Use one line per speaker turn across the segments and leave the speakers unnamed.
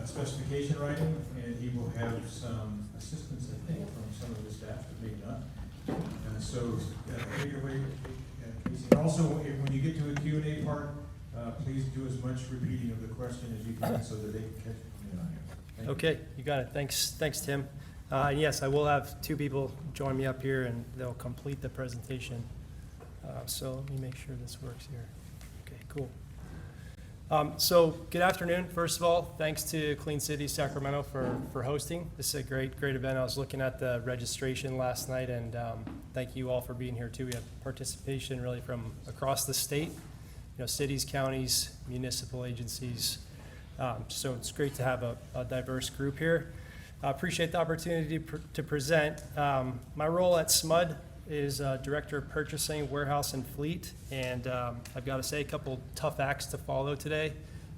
specification writing, and he will have some assistance, I think, from some of the staff, but maybe not. Take it away, Casey. And also, when you get to the Q&A part, please do as much repeating of the question as you can so that they can catch it on here.
Okay, you got it. Thanks, Tim. And yes, I will have two people join me up here, and they'll complete the presentation. So let me make sure this works here. Okay, cool. So good afternoon. First of all, thanks to Clean City Sacramento for hosting. This is a great event. I was looking at the registration last night, and thank you all for being here too. We have participation really from across the state, cities, counties, municipal agencies. So it's great to have a diverse group here. I appreciate the opportunity to present. My role at SMUD is Director of Purchasing, Warehouse, and Fleet. And I've got to say a couple tough acts to follow today.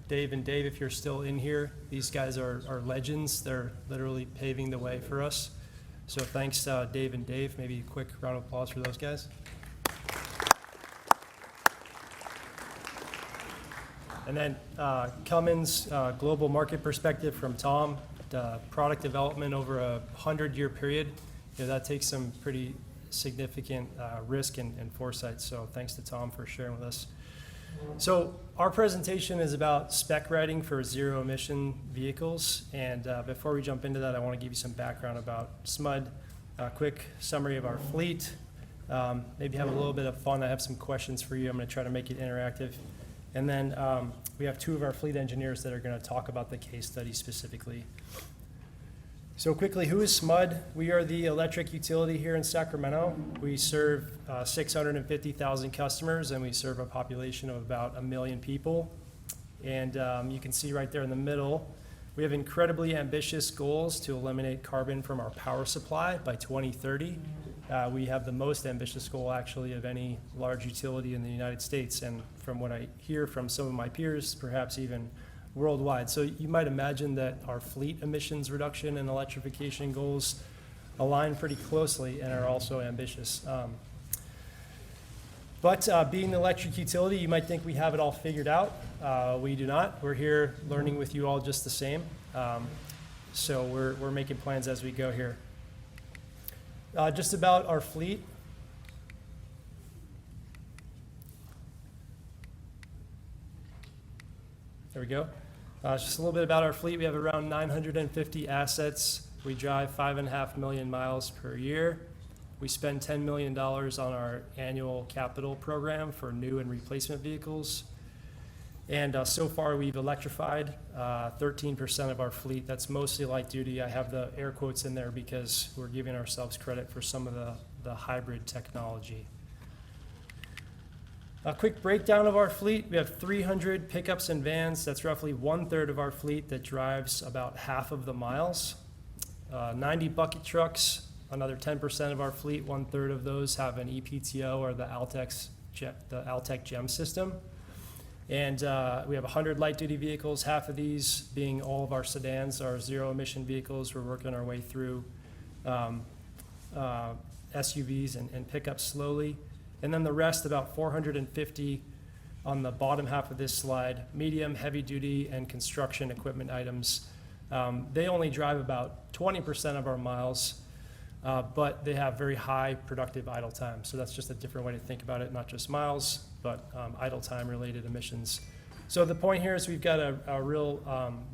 Dave and Dave, if you're still in here, these guys are legends. They're literally paving the way for us. So thanks, Dave and Dave. Maybe a quick round of applause for those guys. And then Cummins, global market perspective from Tom, product development over a 100-year period. That takes some pretty significant risk and foresight. So thanks to Tom for sharing with us. So our presentation is about spec writing for zero emission vehicles. And before we jump into that, I want to give you some background about SMUD, a quick summary of our fleet, maybe have a little bit of fun. I have some questions for you. I'm going to try to make it interactive. And then we have two of our fleet engineers that are going to talk about the case study specifically. So quickly, who is SMUD? We are the electric utility here in Sacramento. We serve 650,000 customers, and we serve a population of about 1 million people. And you can see right there in the middle, we have incredibly ambitious goals to eliminate carbon from our power supply by 2030. We have the most ambitious goal, actually, of any large utility in the United States, and from what I hear from some of my peers, perhaps even worldwide. So you might imagine that our fleet emissions reduction and electrification goals align pretty closely and are also ambitious. But being an electric utility, you might think we have it all figured out. We do not. We're here learning with you all just the same. So we're making plans as we go here. Just about our fleet. There we go. Just a little bit about our fleet. We have around 950 assets. We drive 5.5 million miles per year. We spend $10 million on our annual capital program for new and replacement vehicles. And so far we've electrified 13% of our fleet. That's mostly light duty. I have the air quotes in there because we're giving ourselves credit for some of the hybrid technology. A quick breakdown of our fleet. We have 300 pickups and vans. That's roughly 1/3 of our fleet that drives about half of the miles. 90 bucket trucks, another 10% of our fleet. 1/3 of those have an EPTO or the Altec GEM system. And we have 100 light-duty vehicles, half of these being all of our sedans, our zero-emission vehicles. We're working our way through SUVs and pickups slowly. And then the rest, about 450 on the bottom half of this slide, medium, heavy-duty, and construction equipment items. They only drive about 20% of our miles, but they have very high productive idle time. So that's just a different way to think about it, not just miles, but idle time related emissions. So the point here is we've got a real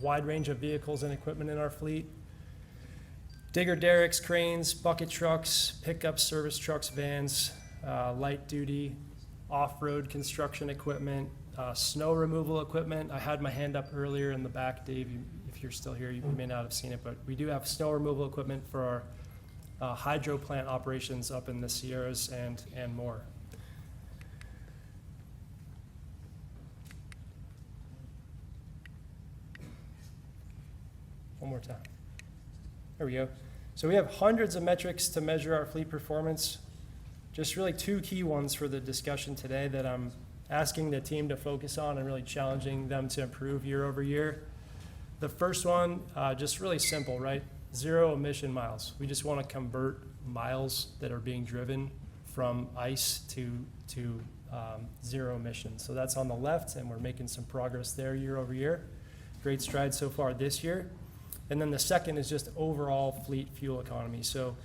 wide range of vehicles and equipment in our fleet. Digger derricks, cranes, bucket trucks, pickups, service trucks, vans, light duty, off-road construction equipment, snow removal equipment. I had my hand up earlier in the back, Dave, if you're still here, you may not have seen it, but we do have snow removal equipment for our hydro plant operations up in the Sierras and more. One more time. There we go. So we have hundreds of metrics to measure our fleet performance. Just really two key ones for the discussion today that I'm asking the team to focus on and really challenging them to improve year over year. The first one, just really simple, right? Zero emission miles. We just want to convert miles that are being driven from ICE to zero emissions. So that's on the left, and we're making some progress there year over year. great strides so far this year. And then the second is just overall fleet fuel economy. So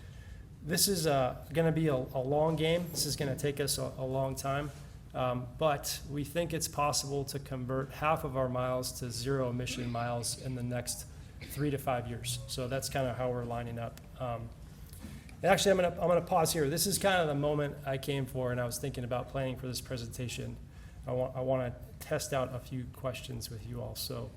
this is going to be a long game. This is going to take us a long time. But we think it's possible to convert half of our miles to zero emission miles in the next 3 to 5 years. So that's kind of how we're lining up. And actually, I'm gonna pause here. This is kind of the moment I came for, and I was thinking about planning for this presentation. I want to test out a few questions with you all. So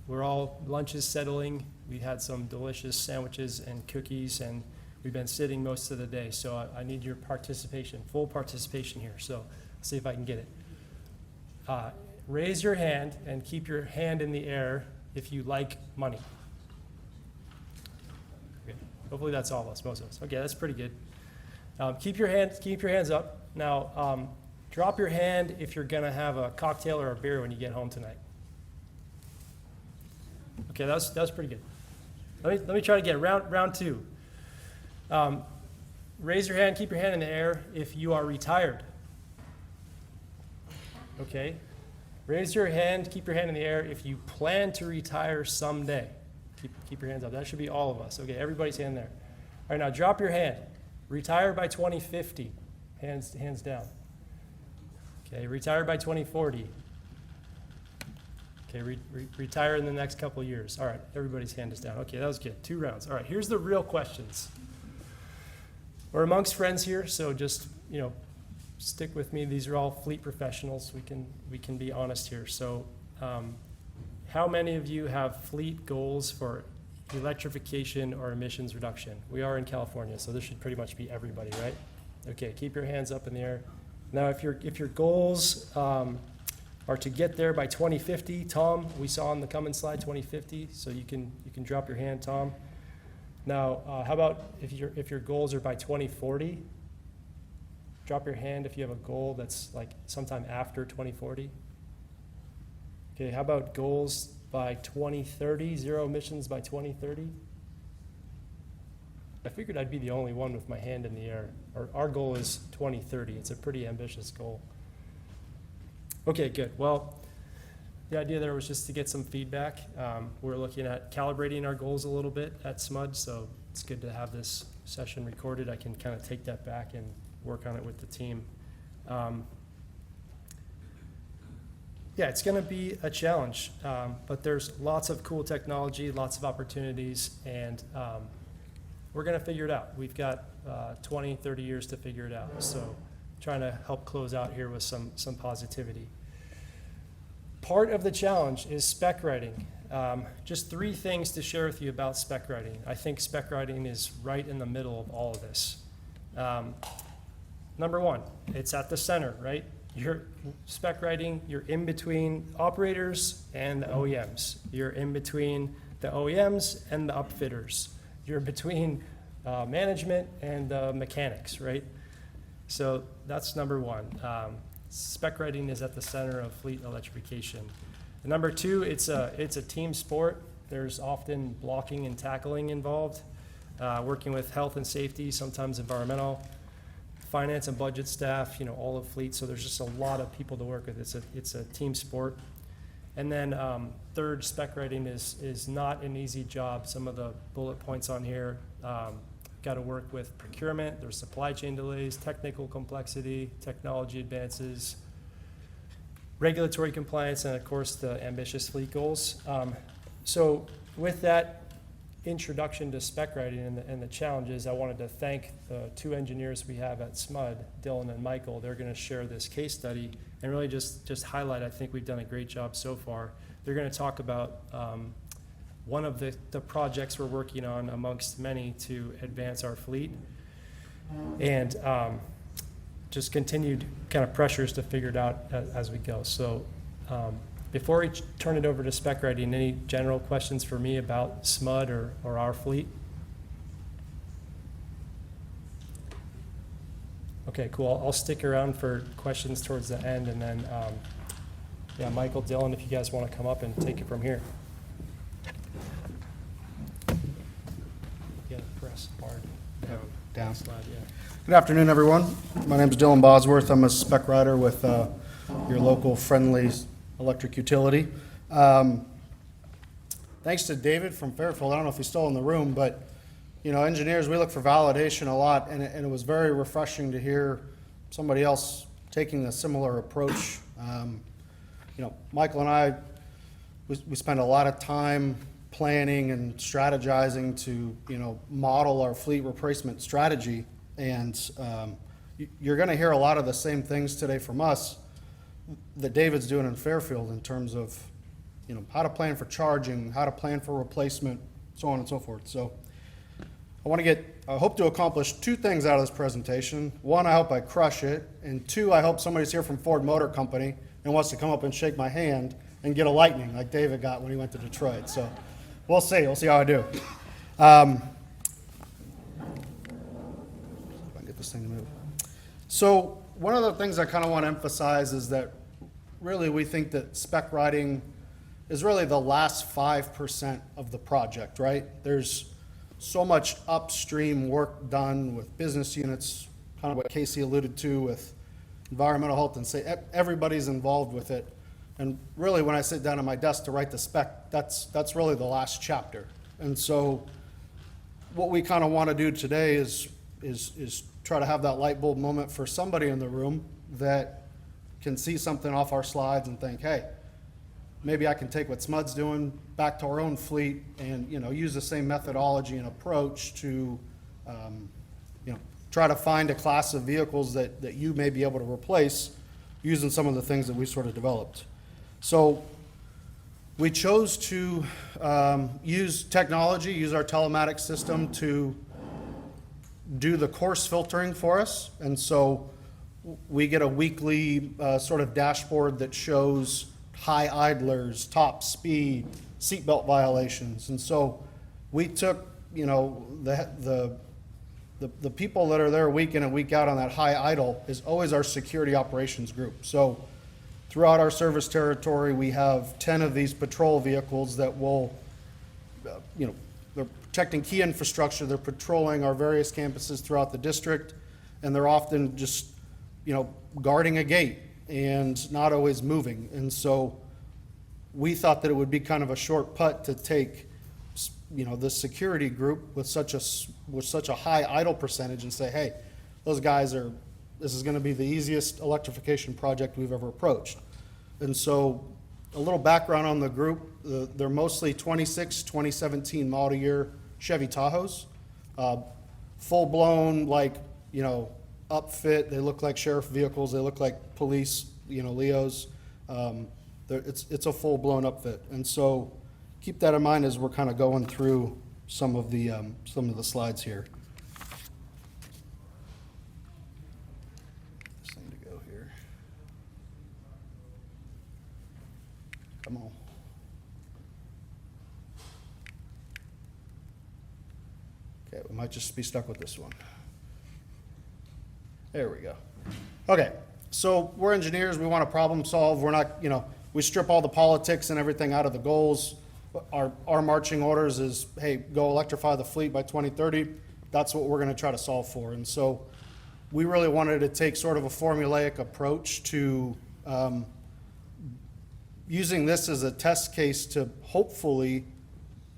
lunch is settling. We had some delicious sandwiches and cookies, and we've been sitting most of the day. So I need your participation, full participation here. So let's see if I can get it. Raise your hand and keep your hand in the air if you like money. Okay. Hopefully that's all of us, most of us. Okay, that's pretty good. Keep your hands up. Now, drop your hand if you're gonna have a cocktail or a beer when you get home tonight. Okay, that's pretty good. Let me try to get round two. Raise your hand, keep your hand in the air if you are retired. Okay. Raise your hand, keep your hand in the air if you plan to retire someday. Keep your hands up. That should be all of us. Okay, everybody's hand there. All right, now drop your hand. Retire by 2050. Hands down. Okay, retire by 2040. Okay, retire in the next couple of years. All right, everybody's hand is down. Okay, that was good. 2 rounds. All right, here's the real questions. We're amongst friends here, so just, stick with me. These are all fleet professionals. We can be honest here. So, how many of you have fleet goals for electrification or emissions reduction? We are in California, so this should pretty much be everybody, right? Okay, keep your hands up in the air. Now, if your goals are to get there by 2050, Tom, we saw on the coming slide 2050, so you can drop your hand, Tom. Now, how about if your goals are by 2040? Drop your hand if you have a goal that's like sometime after 2040. Okay, how about goals by 2030, zero emissions by 2030? I figured I'd be the only one with my hand in the air. Our goal is 2030. It's a pretty ambitious goal. Okay, good. Well, the idea there was just to get some feedback. We're looking at calibrating our goals a little bit at SMUD, so it's good to have this session recorded. I can kind of take that back and work on it with the team. Yeah, it's going to be a challenge, but there's lots of cool technology, lots of opportunities, and we're going to figure it out. We've got 20, 30 years to figure it out, so trying to help close out here with some positivity. Part of the challenge is spec writing. Just 3 things to share with you about spec writing. I think spec writing is right in the middle of all of this. Number 1, it's at the center, right? You're spec writing, you're in between operators and the OEMs. You're in between the OEMs and the upfitters. You're between management and the mechanics, right? So that's number 1. Spec writing is at the center of fleet electrification. And number 2, it's a team sport. There's often blocking and tackling involved, working with health and safety, sometimes environmental, finance and budget staff, all of fleet. So there's just a lot of people to work with. It's a team sport. And then third, spec writing is not an easy job. Some of the bullet points on here, got to work with procurement, there's supply chain delays, technical complexity, technology advances, regulatory compliance, and of course the ambitious fleet goals. So with that introduction to spec writing and the challenges, I wanted to thank the 2 engineers we have at SMUD, Dylan and Michael. They're going to share this case study and really just highlight, I think we've done a great job so far. They're going to talk about one of the projects we're working on amongst many to advance our fleet, and just continued kind of pressures to figure it out as we go. So before we turn it over to spec writing, any general questions for me about SMUD or our fleet? Okay, cool. I'll stick around for questions towards the end, and then yeah, Michael, Dylan, if you guys want to come up and take it from here. Yeah, press hard.
Down.
Slide, yeah.
Good afternoon, everyone. My name is Dylan Bosworth. I'm a spec writer with your local friendly electric utility. Thanks to David from Fairfield. I don't know if he's still in the room, but engineers, we look for validation a lot, and it was very refreshing to hear somebody else taking a similar approach. Michael and I, we spend a lot of time planning and strategizing to model our fleet replacement strategy, and you're going to hear a lot of the same things today from us that David's doing in Fairfield in terms of how to plan for charging, how to plan for replacement, so on and so forth. So I hope to accomplish two things out of this presentation. One, I hope I crush it, and two, I hope somebody's here from Ford Motor Company and wants to come up and shake my hand and get a lightning like David got when he went to Detroit. So we'll see how I do. See if I can get this thing to move. So one of the things I kind of want to emphasize is that really we think that spec writing is really the last 5% of the project, right? There's so much upstream work done with business units, kind of what Casey alluded to with environmental health and safety. Everybody's involved with it. And really when I sit down at my desk to write the spec, that's really the last chapter. And so what we kind of want to do today is try to have that light bulb moment for somebody in the room that can see something off our slides and think, hey, maybe I can take what SMUD's doing back to our own fleet and use the same methodology and approach to try to find a class of vehicles that you may be able to replace using some of the things that we sort of developed. So we chose to use technology, use our telematics system to do the course filtering for us. And so we get a weekly sort of dashboard that shows high idlers, top speed, seatbelt violations. And so we took, the people that are there week in and week out on that high idle is always our security operations group. So throughout our service territory, we have 10 of these patrol vehicles that will, they're protecting key infrastructure, they're patrolling our various campuses throughout the district, and they're often just, guarding a gate and not always moving. And so we thought that it would be kind of a short putt to take, the security group with such a high idle percentage and say, hey, those guys this is going to be the easiest electrification project we've ever approached. And so a little background on the group, they're mostly 2017 model year Chevy Tahoes, full-blown, upfit. They look like sheriff vehicles. They look like police, Leos. It's a full-blown upfit. And so keep that in mind as we're kind of going through some of the slides here. This thing to go here. Come on. Okay, we might just be stuck with this one. There we go. Okay, so we're engineers. We want to problem solve. We're not, we strip all the politics and everything out of the goals. Our marching orders is, hey, go electrify the fleet by 2030. That's what we're going to try to solve for. And so we really wanted to take sort of a formulaic approach to using this as a test case to hopefully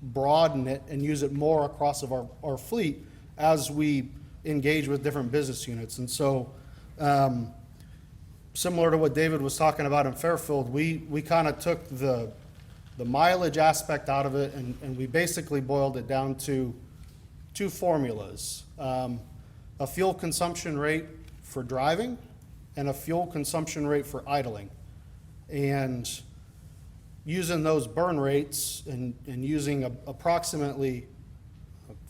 broaden it and use it more across of our fleet as we engage with different business units. And so similar to what David was talking about in Fairfield, we kind of took the mileage aspect out of it and we basically boiled it down to two formulas, a fuel consumption rate for driving and a fuel consumption rate for idling. And using those burn rates and using approximately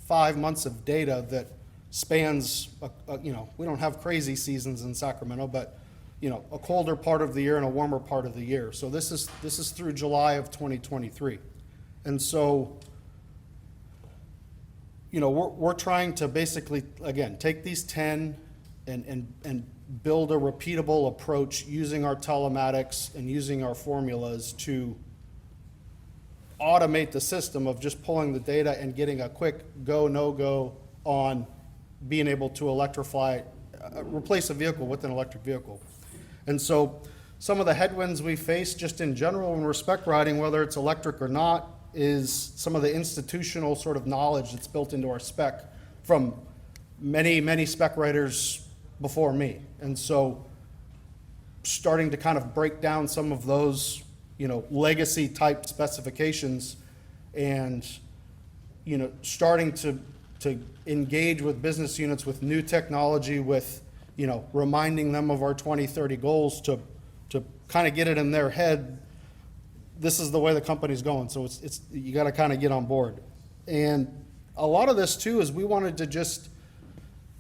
5 months of data that spans, we don't have crazy seasons in Sacramento, but a colder part of the year and a warmer part of the year. So this is through July of 2023. And so, we're trying to basically, again, take these 10 and build a repeatable approach using our telematics and using our formulas to automate the system of just pulling the data and getting a quick go, no-go on being able to replace a vehicle with an electric vehicle. And so some of the headwinds we face just in general when we're spec writing, whether it's electric or not, is some of the institutional sort of knowledge that's built into our spec from many, many spec writers before me. And so starting to kind of break down some of those, legacy type specifications and, starting to engage with business units with new technology, with, reminding them of our 2030 goals to kind of get it in their head. This is the way the company's going. So it's you got to kind of get on board. And a lot of this too is we wanted to just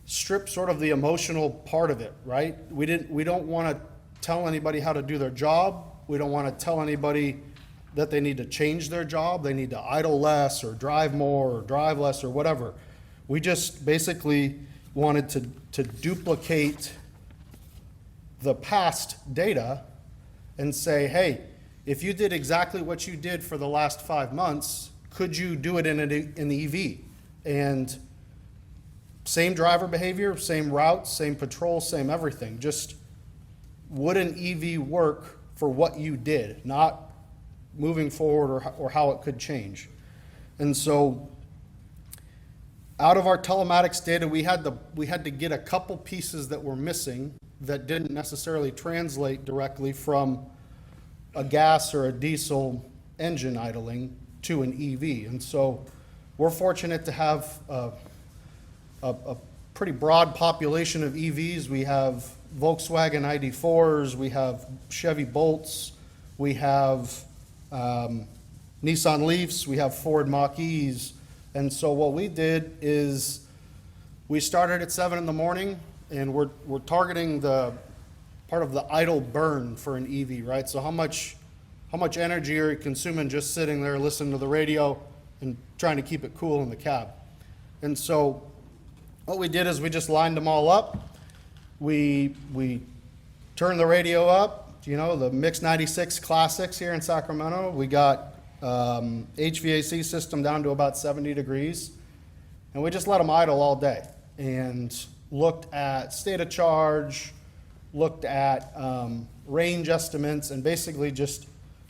strip sort of the emotional part of it, right? We don't want to tell anybody how to do their job. We don't want to tell anybody that they need to change their job. They need to idle less or drive more or drive less or whatever. We just basically wanted to duplicate the past data and say, hey, if you did exactly what you did for the last 5 months, could you do it in the EV? And same driver behavior, same routes, same patrol, same everything. Just would an EV work for what you did, not moving forward or how it could change. And so out of our telematics data, we had to get a couple pieces that were missing that didn't necessarily translate directly from a gas or a diesel engine idling to an EV. And so we're fortunate to have a pretty broad population of EVs. We have Volkswagen ID4s, we have Chevy Bolts, we have Nissan Leafs, we have Ford Mach-E's. And so what we did is we started at 7 in the morning, and we're targeting the part of the idle burn for an EV, right? So how much energy are you consuming just sitting there listening to the radio and trying to keep it cool in the cab? And so what we did is we just lined them all up. We turned the radio up, the Mix 96 Classics here in Sacramento. We got HVAC system down to about 70 degrees, and we just let them idle all day and looked at state of charge, looked at range estimates, and basically just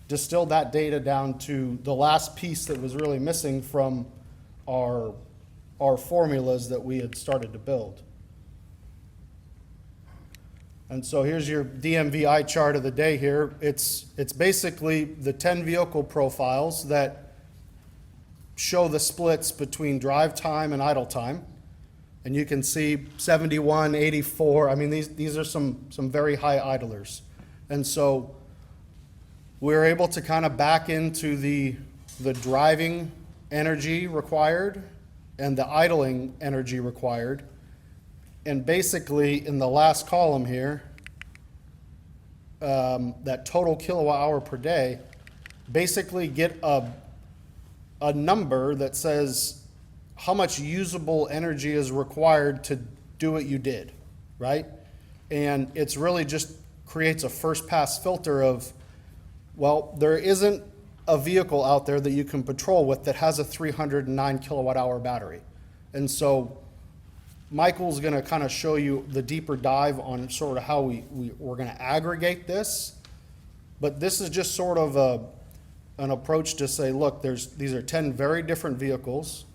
distilled that data down to the last piece that was really missing from our formulas that we had started to build. And so here's your DMVI chart of the day here. It's basically the 10 vehicle profiles that show the splits between drive time and idle time. And you can see 71, 84. I mean, these are some very high idlers. And so we're able to kind of back into the driving energy required and the idling energy required. And basically, in the last column here, that total kilowatt hour per day, basically get a number that says how much usable energy is required to do what you did, right? And it's really just creates a first pass filter of, well, there isn't a vehicle out there that you can patrol with that has a 309 kilowatt hour battery. And so Michael's going to kind of show you the deeper dive on sort of how we're going to aggregate this. But this is just sort of an approach to say, look, these are 10 very different vehicles.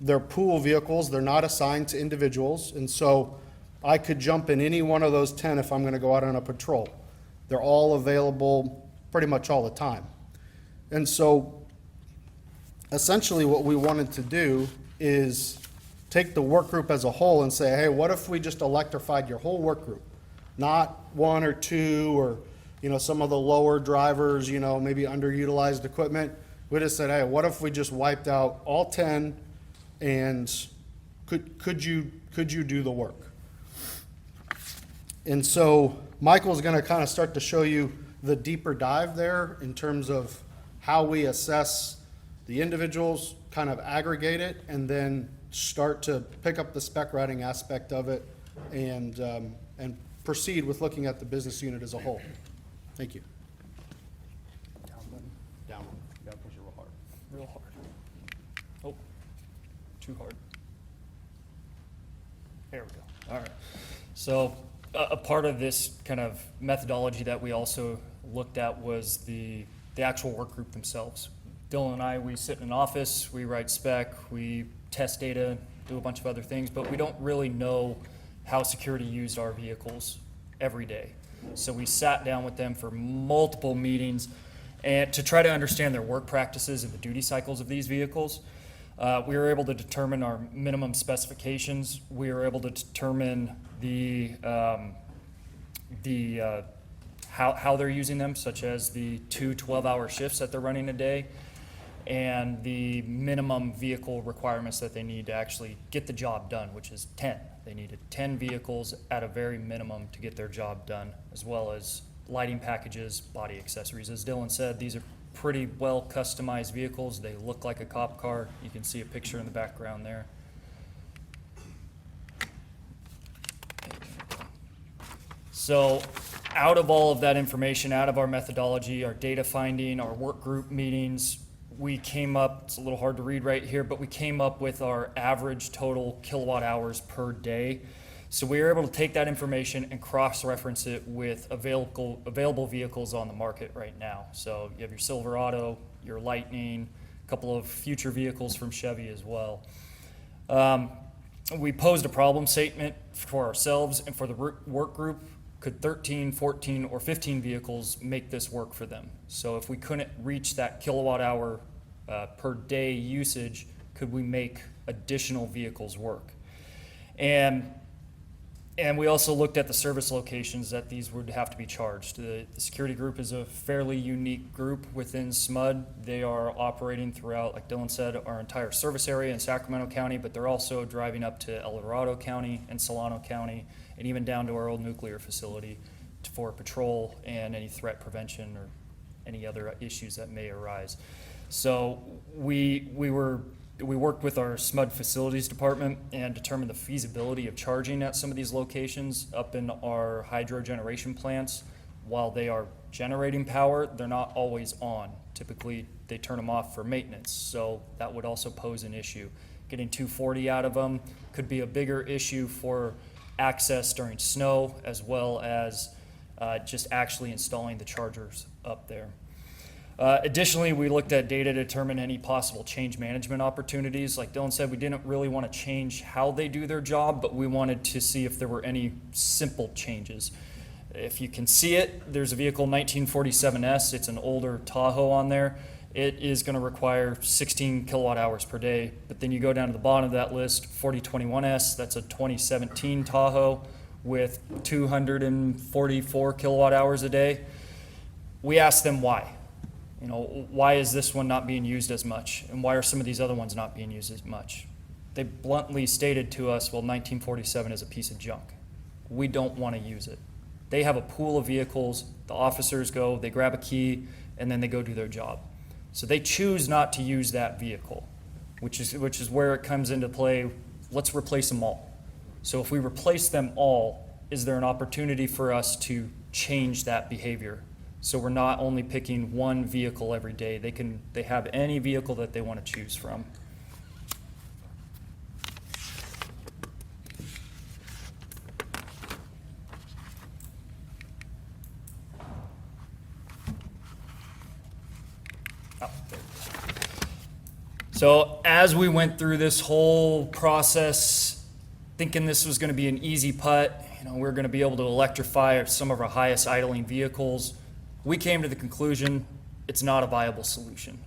They're pool vehicles. They're not assigned to individuals. And so I could jump in any one of those 10 if I'm going to go out on a patrol. They're all available pretty much all the time. And so essentially what we wanted to do is take the work group as a whole and say, hey, what if we just electrified your whole work group? Not one or two or, some of the lower drivers, maybe underutilized equipment. We just said, hey, what if we just wiped out all 10 and could you do the work? And so Michael's going to kind of start to show you the deeper dive there in terms of how we assess the individuals, kind of aggregate it, and then start to pick up the spec writing aspect of it and proceed with looking at the business unit as a whole. Thank you.
Down button.
Down.
You gotta push it real hard. Real hard. Oh, too hard. There we go. All right. So
a part of this kind of methodology that we also looked at was the actual work group themselves. Dylan and I, we sit in an office, we write spec, we test data, do a bunch of other things, but we don't really know how security used our vehicles every day. So we sat down with them for multiple meetings and to try to understand their work practices and the duty cycles of these vehicles. We were able to determine our minimum specifications. We were able to determine how they're using them, such as the 2 12-hour shifts that they're running a day, and the minimum vehicle requirements that they need to actually get the job done, which is 10. They needed 10 vehicles at a very minimum to get their job done, as well as lighting packages, body accessories. As Dylan said, these are pretty well customized vehicles. They look like a cop car. You can see a picture in the background there. So out of all of that information, out of our methodology, our data finding, our work group meetings, we came up, it's a little hard to read right here, but we came up with our average total kilowatt hours per day. So we were able to take that information and cross-reference it with available vehicles on the market right now. So you have your Silverado, your Lightning, a couple of future vehicles from Chevy as well. We posed a problem statement for ourselves and for the work group. Could 13, 14, or 15 vehicles make this work for them? So if we couldn't reach that kilowatt hour per day usage, could we make additional vehicles work? And we also looked at the service locations that these would have to be charged. The security group is a fairly unique group within SMUD. They are operating throughout, like Dylan said, our entire service area in Sacramento County, but they're also driving up to El Dorado County and Solano County, and even down to our old nuclear facility for patrol and any threat prevention or any other issues that may arise. So we worked with our SMUD facilities department and determined the feasibility of charging at some of these locations up in our hydro generation plants. While they are generating power, they're not always on. Typically, they turn them off for maintenance, so that would also pose an issue. Getting 240 out of them could be a bigger issue for access during snow, as well as just actually installing the chargers up there. Additionally, we looked at data to determine any possible change management opportunities. Like Dylan said, we didn't really want to change how they do their job, but we wanted to see if there were any simple changes. If you can see it, there's a vehicle 1947S. It's an older Tahoe on there. It is going to require 16 kilowatt hours per day. But then you go down to the bottom of that list, 4021S, that's a 2017 Tahoe with 244 kilowatt hours a day. We asked them why. You know, why is this one not being used as much? And why are some of these other ones not being used as much? They bluntly stated to us, well, 1947 is a piece of junk. We don't want to use it. They have a pool of vehicles, the officers go, they grab a key, and then they go do their job. So they choose not to use that vehicle, which is where it comes into play. Let's replace them all. So if we replace them all, is there an opportunity for us to change that behavior? So we're not only picking one vehicle every day. They have any vehicle that they want to choose from. So as we went through this whole process, thinking this was going to be an easy putt, we're going to be able to electrify some of our highest idling vehicles, we came to the conclusion it's not a viable solution.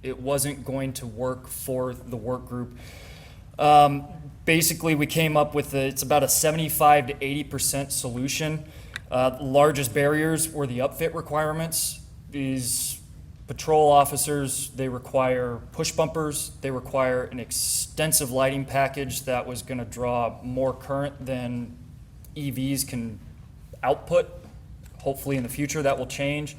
It wasn't going to work for the work group. Basically, we came up with it's about a 75 to 80% solution. The largest barriers were the upfit requirements. These patrol officers, they require push bumpers. They require an extensive lighting package that was going to draw more current than EVs can output. Hopefully in the future that will change.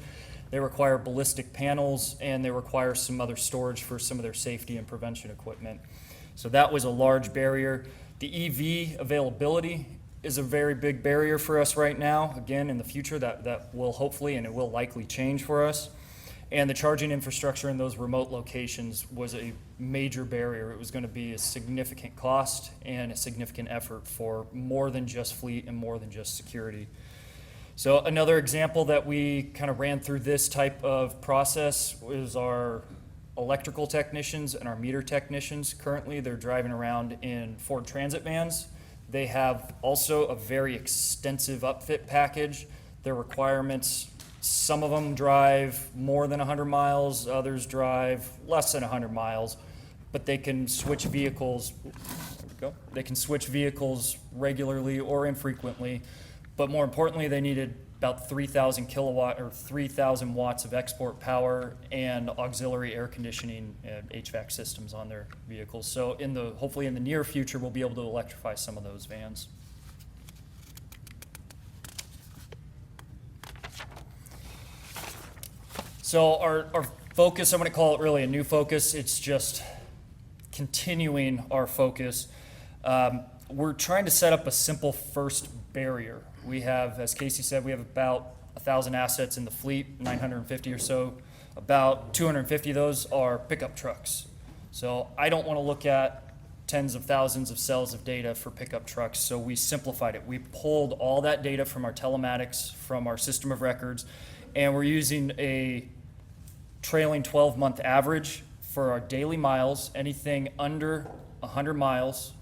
They require ballistic panels, and they require some other storage for some of their safety and prevention equipment. So that was a large barrier. The EV availability is a very big barrier for us right now. Again, in the future that will hopefully and it will likely change for us. And the charging infrastructure in those remote locations was a major barrier. It was going to be a significant cost and a significant effort for more than just fleet and more than just security. So another example that we kind of ran through this type of process was our electrical technicians and our meter technicians. Currently, they're driving around in Ford Transit vans. They have also a very extensive upfit package. Their requirements, some of them drive more than 100 miles, others drive less than 100 miles, but they can switch vehicles. There we go. They can switch vehicles regularly or infrequently, but more importantly, they needed about 3,000 kilowatt or 3,000 watts of export power and auxiliary air conditioning and HVAC systems on their vehicles. So hopefully in the near future, we'll be able to electrify some of those vans. So our focus, I'm going to call it really a new focus. It's just continuing our focus. We're trying to set up a simple first barrier. We have, as Casey said, we have about 1,000 assets in the fleet, 950 or so. About 250 of those are pickup trucks. So I don't want to look at tens of thousands of cells of data for pickup trucks, so we simplified it. We pulled all that data from our telematics, from our system of records, and we're using a trailing 12-month average for our daily miles. Anything under 100 miles,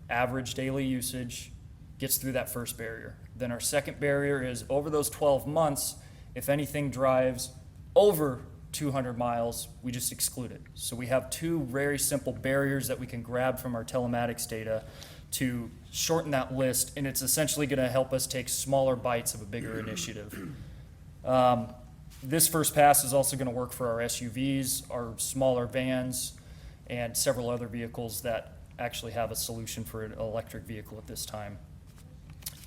average daily usage, gets through that first barrier. Then our second barrier is over those 12 months, if anything drives over 200 miles, we just exclude it. So we have two very simple barriers that we can grab from our telematics data to shorten that list, and it's essentially going to help us take smaller bites of a bigger initiative. This first pass is also going to work for our SUVs, our smaller vans, and several other vehicles that actually have a solution for an electric vehicle at this time.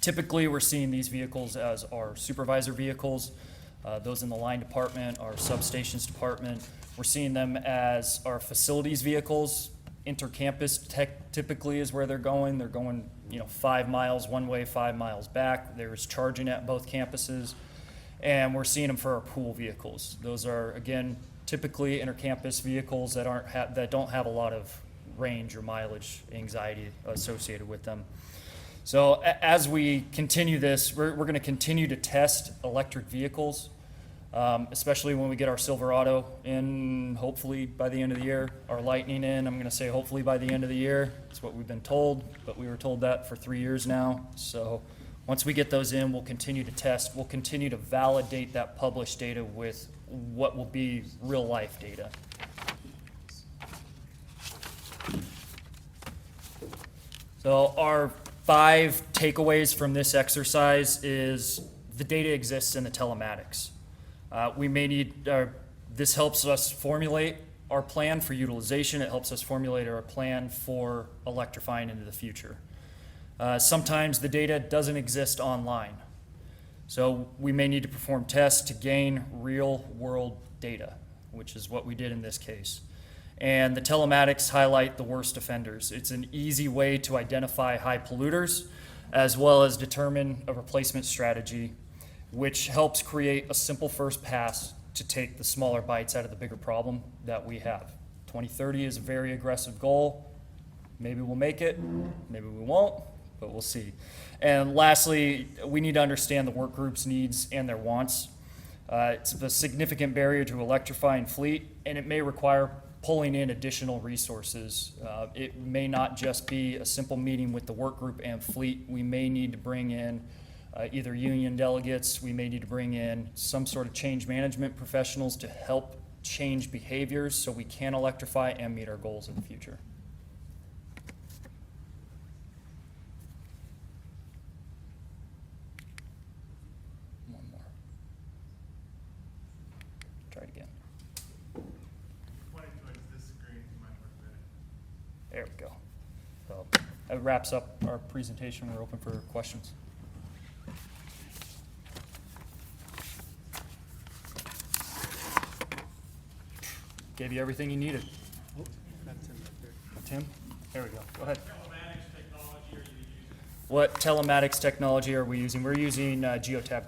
Typically, we're seeing these vehicles as our supervisor vehicles, those in the line department, our substations department. We're seeing them as our facilities vehicles. Intercampus typically is where they're going. They're going, 5 miles one way, 5 miles back. There's charging at both campuses. And we're seeing them for our pool vehicles. Those are, again, typically intercampus vehicles that don't have a lot of range or mileage anxiety associated with them. So as we continue this, we're going to continue to test electric vehicles, especially when we get our Silverado in, hopefully by the end of the year, our Lightning in, I'm going to say hopefully by the end of the year. That's what we've been told, but we were told that for 3 years now. So once we get those in, we'll continue to test. We'll continue to validate that published data with what will be real life data. So our 5 takeaways from this exercise is the data exists in the telematics. This helps us formulate our plan for utilization. It helps us formulate our plan for electrifying into the future. Sometimes the data doesn't exist online. So we may need to perform tests to gain real world data, which is what we did in this case. And the telematics highlight the worst offenders. It's an easy way to identify high polluters, as well as determine a replacement strategy, which helps create a simple first pass to take the smaller bites out of the bigger problem that we have. 2030 is a very aggressive goal. Maybe we'll make it, maybe we won't, but we'll see. And lastly, we need to understand the work group's needs and their wants. It's a significant barrier to electrifying fleet, and it may require pulling in additional resources. It may not just be a simple meeting with the work group and fleet. We may need to bring in either union delegates, we may need to bring in some sort of change management professionals to help change behaviors so we can electrify and meet our goals in the future. One more. Try it again. There we go. So that wraps up our presentation. We're open for questions. Gave you everything you needed. Tim? There we go. Go ahead. What telematics technology are we using? We're using Geotab.